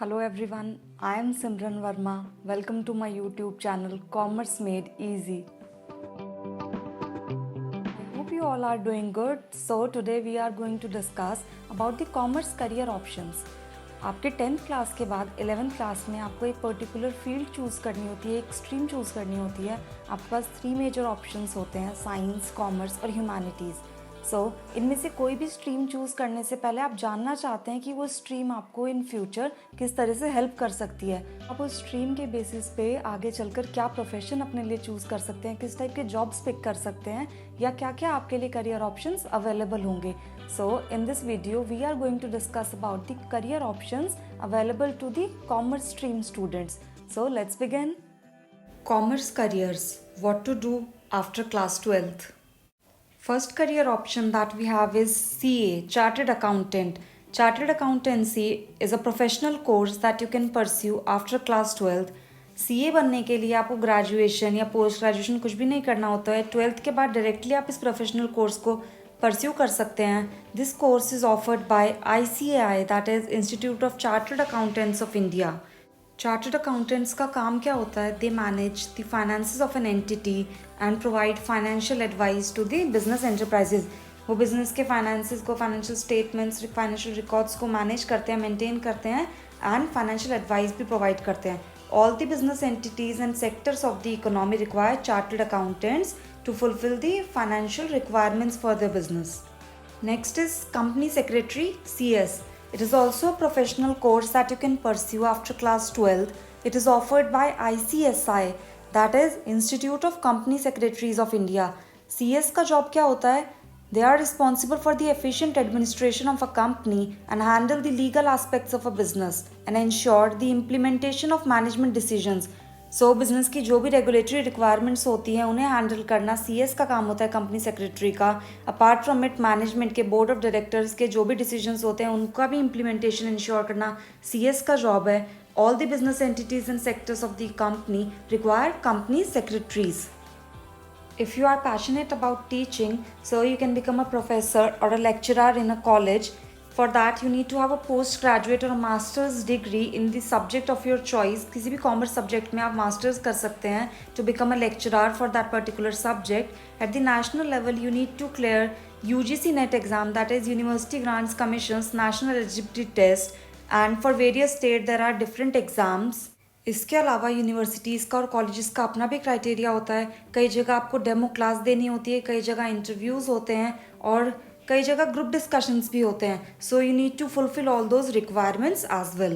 Hello everyone, I am Simran Verma. Welcome to my YouTube channel Commerce Made Easy. I hope you all are doing good. So today we are going to discuss about the commerce career options. आपके 10th class के बाद 11th class में आपको एक particular field choose करनी होती है, एक स्ट्रीम चूज़ करनी होती है. आपके पास 3 मेजर ऑप्शंस होते हैं, साइंस, कॉमर्स और ह्यूमैनिटीज़. इनमें से कोई भी स्ट्रीम चूज़ करने से पहले आप जानना चाहते हैं कि वो स्ट्रीम आपको इन फ्यूचर किस तरह से हेल्प कर सकती है. आप उस स्ट्रीम के बेसिस पे आगे चलकर क्या प्रोफेशन अपने लिए चूज़ कर सकते हैं, किस टाइप के जॉब्स पिक कर सकते हैं या क्या क्या आपके लिए करियर ऑप्शंस अवेलेबल होंगे. In this video, we are going to discuss about the career options available to the commerce stream students. So let's begin. Commerce careers. What to do after class 12th? First career option that we have is CA, Chartered Accountant. Chartered Accountancy is a professional course that you can pursue after class 12th. CA बनने के लिए आपको graduation या post graduation कुछ भी नहीं करना होता है. 12th के बाद डायरेक्टली आप इस प्रोफेशनल कोर्स को परस्यू कर सकते हैं. This course is offered by ICAI, that is institute of chartered accountants of India. Chartered accountants का काम क्या होता है? They manage the finances of an entity and provide financial advice to the business enterprises. वो business के finances को, financial statements, financial records को manage करते हैं, मेंटेन करते हैं एंड फाइनेंशियल एडवाइस भी प्रोवाइड करते हैं. All the business entities and sectors of the economy require chartered accountants to fulfill the financial requirements for their business. Next is Company Secretary, CS. It is also a professional course that you can pursue after class 12th. It is offered by ICSI, that is Institute of Company Secretaries of India. CS का job क्या होता है? They are responsible for the efficient administration of a company and handle the legal aspects of a business and ensure the implementation of management decisions. Business की जो भी regulatory requirements होती हैं उन्हें हैंडल करना CS का काम होता है, कंपनी सेक्रेटरी का. अपार्ट फ्रॉम इट, मैनेजमेंट के, बोर्ड ऑफ डायरेक्टर्स के जो भी डिसीजंस होते हैं उनका भी इम्प्लीमेंटेशन इंश्योर करना CS का जॉब है. All the business entities and sectors of the company require company secretaries. If you are passionate about teaching, so you can become a professor or a lecturer in a college. For that, you need to have a postgraduate or a master's degree in the subject of your choice. किसी भी commerce subject में आप masters कर सकते हैं to become a lecturer for that particular subject. At the national level, you need to clear UGC NET exam, that is University Grants Commission's National Eligibility Test. And for various states, there are different exams. इसके अलावा universities का और colleges का अपना भी criteria होता है. कई जगह आपको डेमो क्लास देनी होती है, कई जगह इंटरव्यूज़ होते हैं और कई जगह ग्रुप डिस्कशंस भी होते हैं. So you need to fulfil all those requirements as well.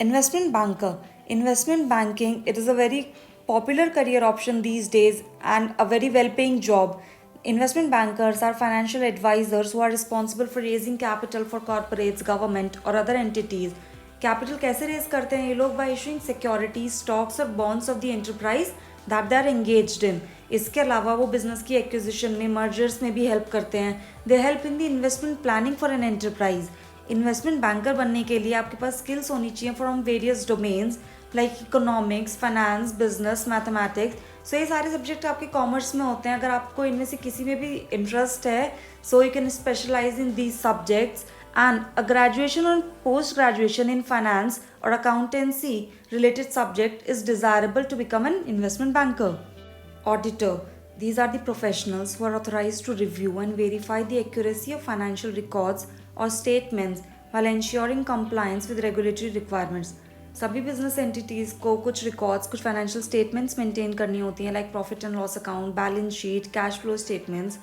Investment banker. Investment banking, it is a very popular career option these days and a very well paying job. Investment bankers are financial advisors who are responsible for raising capital for corporates, government or other entities. Capital कैसे raise करते हैं ये लोग? By issuing securities, stocks और bonds of the enterprise that they are engaged in. इसके अलावा वो business की एक्विजिशन में, मर्जर्स में भी हेल्प करते हैं. They help in the investment planning for an enterprise. Investment banker बनने के लिए आपके पास स्किल्स होनी चाहिए from various domains like economics, finance, business, mathematics. ये सारे सब्जेक्ट आपके कॉमर्स में होते हैं. अगर आपको इनमें से किसी में भी इंटरेस्ट है, so you can specialise in these subjects. And a graduation or post-graduation in finance or accountancy related subject is desirable to become an investment banker. Auditor. These are the professionals who are authorized to review and verify the accuracy of financial records or statements while ensuring compliance with regulatory requirements. सभी business entities को कुछ records, कुछ financial statements maintain करनी होती हैं like profit and loss account, balance sheet, cash flow statements.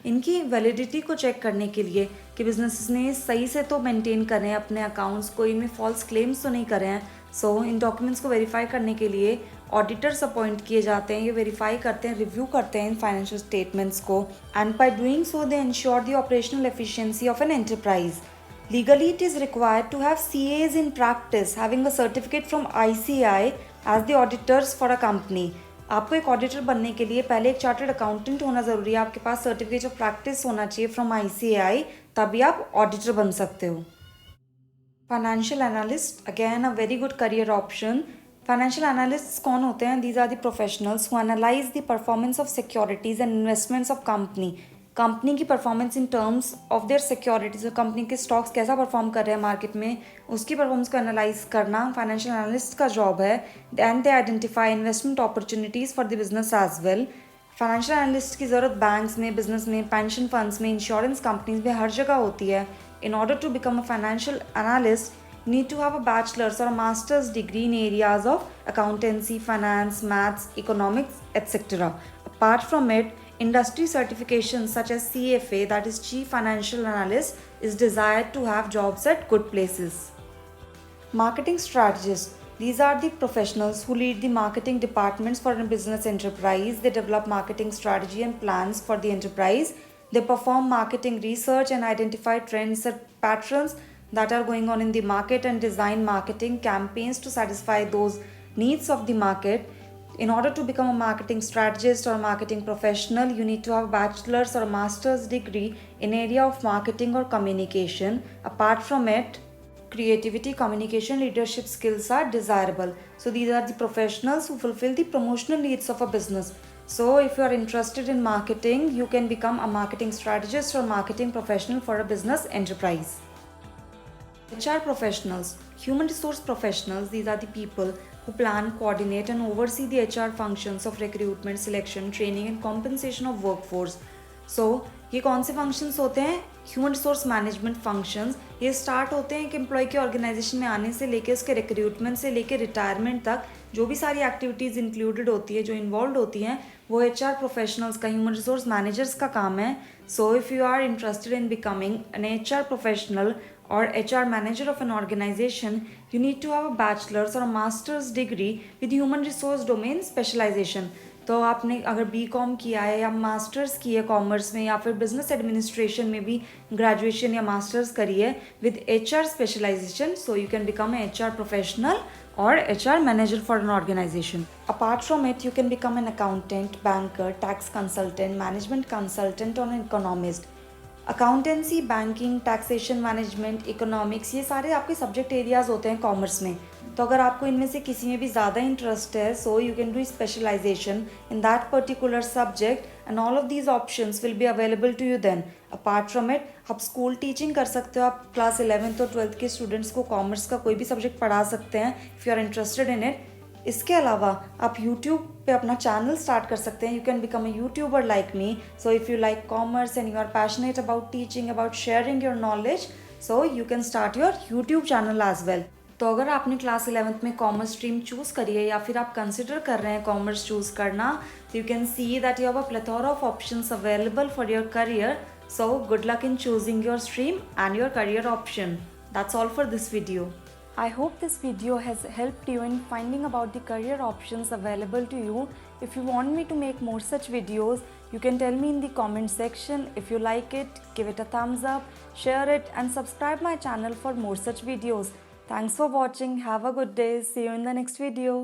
इनकी validity को check करने के लिए कि बिजनेस ने सही से तो मेंटेन करें हैं अपने अकाउंट्स को, इनमें फॉल्स क्लेम्स तो नहीं करे हैं. इन डॉक्यूमेंट्स को वेरीफाई करने के लिए ऑडिटर्स अपॉइंट किए जाते हैं. ये वेरीफाई करते हैं, रिव्यू करते हैं इन फाइनेंशियल स्टेटमेंट्स को and by doing so they ensure the operational efficiency of an enterprise. Legally, it is required to have CAs in practice having a certificate from ICAI as the auditors for a company. आपको एक auditor बनने के लिए पहले एक chartered accountant होना ज़रूरी है. आपके पास सर्टिफिकेट ऑफ प्रैक्टिस होना चाहिए फ्रॉम ICAI, तभी आप ऑडिटर बन सकते हो. Financial analyst, again a very good career option. Financial analysts कौन होते हैं? These are the professionals who analyse the performance of securities and investments of company company की performance in terms of their securities, company के stocks कैसा perform कर रहे हैं market में, उसकी परफॉर्मेंस को एनालाइज करना फाइनेंशियल एनालिस्ट का जॉब है. And they identify investment opportunities for the business as well. Financial analyst की ज़रूरत बैंक्स में, बिजनेस में, पेंशन फंड्स में, इंश्योरेंस कंपनीज में हर जगह होती है. In order to become a financial analyst, need to have a bachelor's or a master's degree in areas of accountancy, finance, maths, economics, etc. Apart from it, industry certifications such as CFA, that is Chief Financial Analyst, is desired to have jobs at good places. Marketing strategists. These are the professionals who lead the marketing departments for a business enterprise. They develop marketing strategy and plans for the enterprise. They perform marketing research and identify trends and patterns that are going on in the market and design marketing campaigns to satisfy those needs of the market. In order to become a marketing strategist or marketing professional, you need to have a bachelor's or a master's degree in area of marketing or communication. Apart from it, creativity, communication, leadership skills are desirable. So these are the professionals who fulfill the promotional needs of a business. So if you are interested in marketing, you can become a marketing strategist or marketing professional for a business enterprise. HR professionals, human resource professionals, these are the people who plan, coordinate and oversee the HR functions of recruitment, selection, training and compensation of workforce. So, ये कौन से functions होते हैं? Human resource management functions. ये start होते हैं कि employ के ऑर्गेनाइजेशन में आने से लेके उसके रिक्रूटमेंट से लेके रिटायरमेंट तक जो भी सारी एक्टिविटीज़ इंक्लूडेड होती है, जो इन्वॉल्व होती हैं, वो HR प्रोफेशनल्स का, ह्यूमन रिसोर्स मैनेजर्स का काम है. So if you are interested in becoming an HR professional or HR manager of an organization, you need to have a bachelor's or a master's degree with human resource domain specialization. तो आपने अगर BCom किया है या masters की है commerce में या फिर बिजनेस एडमिनिस्ट्रेशन में भी ग्रेजुएशन या मास्टर्स करी है with HR specialisation, so you can become a HR professional or HR manager for an organization. Apart from it, you can become an accountant, banker, tax consultant, management consultant or an economist. Accountancy, banking, taxation, management, economics, ये सारे आपके subject areas होते हैं commerce में. तो अगर आपको इनमें से किसी में भी ज़्यादा इंटरेस्ट है, so you can do specialisation in that particular subject and all of these options will be available to you then. Apart from it, आप स्कूल टीचिंग कर सकते हो. आप क्लास 11th और 12th के स्टूडेंट्स को कॉमर्स का कोई भी सब्जेक्ट पढ़ा सकते हैं if you are interested in it. इसके अलावा आप यूट्यूब पे अपना चैनल स्टार्ट कर सकते हैं. You can become a YouTuber like me. So if you like commerce and you are passionate about teaching, about sharing your knowledge, so you can start your YouTube channel as well. तो अगर आपने class 11th में commerce stream choose करी है या फिर आप consider कर रहे हैं कॉमर्स चूज़ करना, तो you can see that you have a plethora of options available for your career. So good luck in choosing your stream and your career option. That's all for this video. I hope this video has helped you in finding about the career options available to you. If you want me to make more such videos, you can tell me in the comment section. If you like it, give it a thumbs up, share it and subscribe my channel for more such videos. Thanks for watching. Have a good day. See you in the next video.